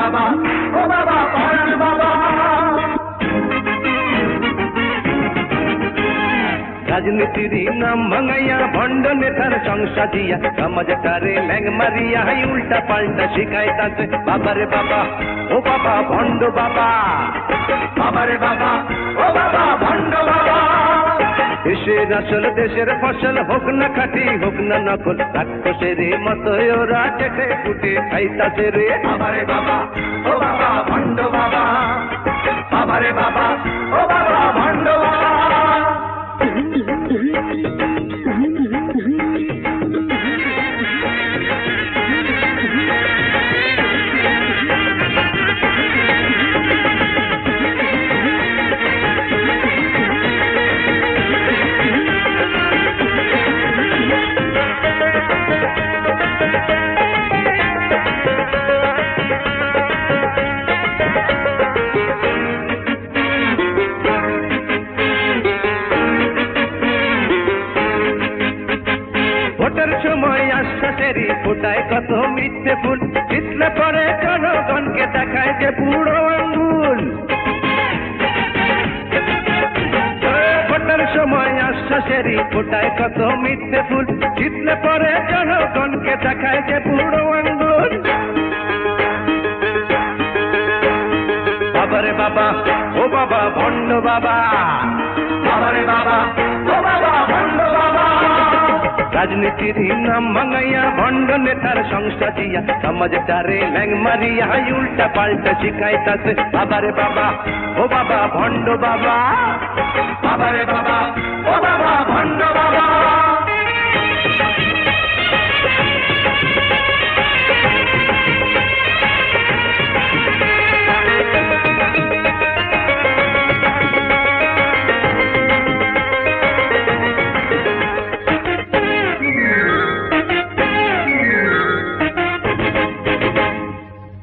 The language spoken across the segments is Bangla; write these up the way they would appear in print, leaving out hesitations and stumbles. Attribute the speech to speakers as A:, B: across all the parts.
A: বাবা ও বাবা পরাণ বাবা। রাজনীতির নাম ভাঙাইয়া ভণ্ড নেতার সংসাজিয়া সমাজটারে ল্যাং মারিয়া উল্টা পাল্টা শিখাইতাছে বাবারে বাবা ও বাবা ভণ্ড বাবা, বাবারে বাবা ও বাবা ভণ্ড বাবা। দেশের আসল দেশের ফসল হোক না খাঁটি হোক না নকল, রাক্ষসের মতো ওরা চেটে ফুটে খাইতাছে রে বাবারে বাবা ও বাবা ভণ্ড বাবা, বাবারে বাবা ও বাবা ভণ্ড বাবা। ভোটের সময় আশ্বাসেরই ফোটায় কত মিথ্যে ফুল, জিতলে পরে জনগণকে দেখায় যে বুড়ো আঙ্গুল। ভোটের সময় আশ্বাসেরই ফোটায় কত মিথ্যে ফুল, জিতলে পরে জনগণকে দেখায় যে বুড়ো আঙ্গুল। বাবারে বাবা ও বাবা ভণ্ড বাবা, বাবারে বাবা ও বাবা ভণ্ড বাবা। রাজনীতির নাম ভাঙাইয়া ভণ্ড নেতার সংসাজিয়া সমাজটারে ল্যাং মারিয়া উল্টা পাল্টা শিখাইতাছে বাবারে বাবা ও বাবা ভণ্ড বাবা, বাবারে বাবা ও বাবা ভণ্ড বাবা।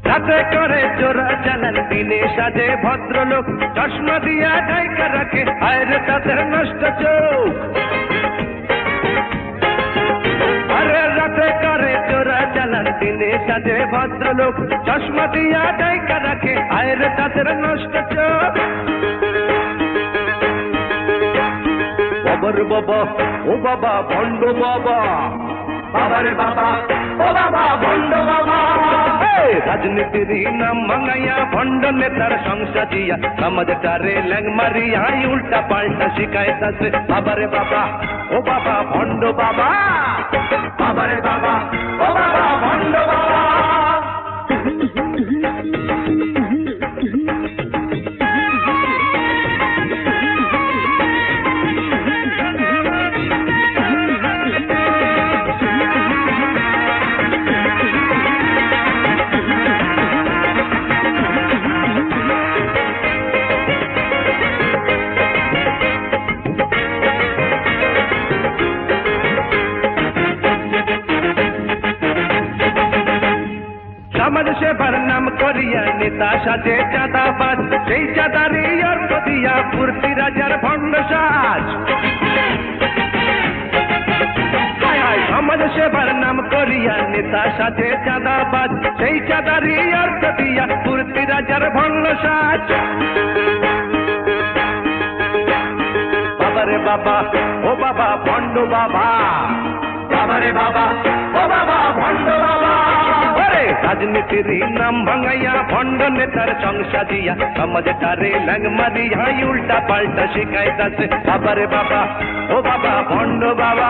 A: রাতে করে চোরা চালান দিনে সাজে ভদ্রলোক, চশমা দিয়া ঢাইকা রাখে আয়রে তাদের নষ্ট চোখ। আরে রাতে করে চোরা চালান দিনে সাজে ভদ্রলোক, চশমা দিয়া ঢাইকা রাখে আয়রে তাদের নষ্ট চোখ। বাবার বাবা ও বাবা ভণ্ড বাবা, বাবারে বাবা ও বাবা ভণ্ড বাবা। রাজনীতির নাম ভাঙাইয়া ভণ্ড নেতার সংসাজিয়া সমাজটারে ল্যাং মারিয়া উল্টা পাল্টা শিখাইতাছে বাবারে বাবা ও বাবা ভণ্ড বাবা, বাবারে বাবা ও বাবা ভণ্ড বাবা। সমাজ সেবার নাম করিয়া নেতা সাজে চাঁদাবাজ, সেই চাঁদারি অর্থ দিয়া পূর্তি রাজার ভণ্ড সাজ। সমাজ সেবার নাম করিয়া নেতা সাজে চাঁদাবাজ, সেই চাঁদারি অর্থ দিয়া পূর্তি রাজার ভণ্ড সাজ। বাবারে বাবা ও বাবা ভণ্ড বাবা, বাবারে বাবা ও বাবা ভণ্ড বাবা। রাজনীতির নাম ভাঙাইয়া ভণ্ড নেতার সংসাজিয়া সমাজটারে ল্যাং মারিয়া উল্টা পাল্টা শিখাইতাছে বাবারে বাবা ও বাবা ভণ্ড বাবা,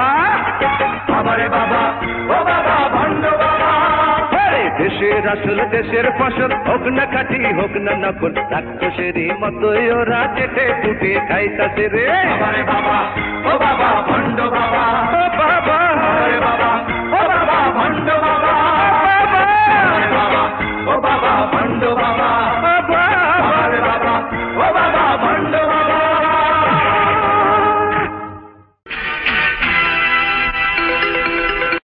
A: বাবারে বাবা ও বাবা ভণ্ড বাবা। দেশের আসল দেশের ফসল হোক না খাঁটি হোক না নকল, রাক্ষসের মতো ওরা চেটে ফুটে খাইতাছে রে বাবারে বাবা ও বাবা ভণ্ড বাবা।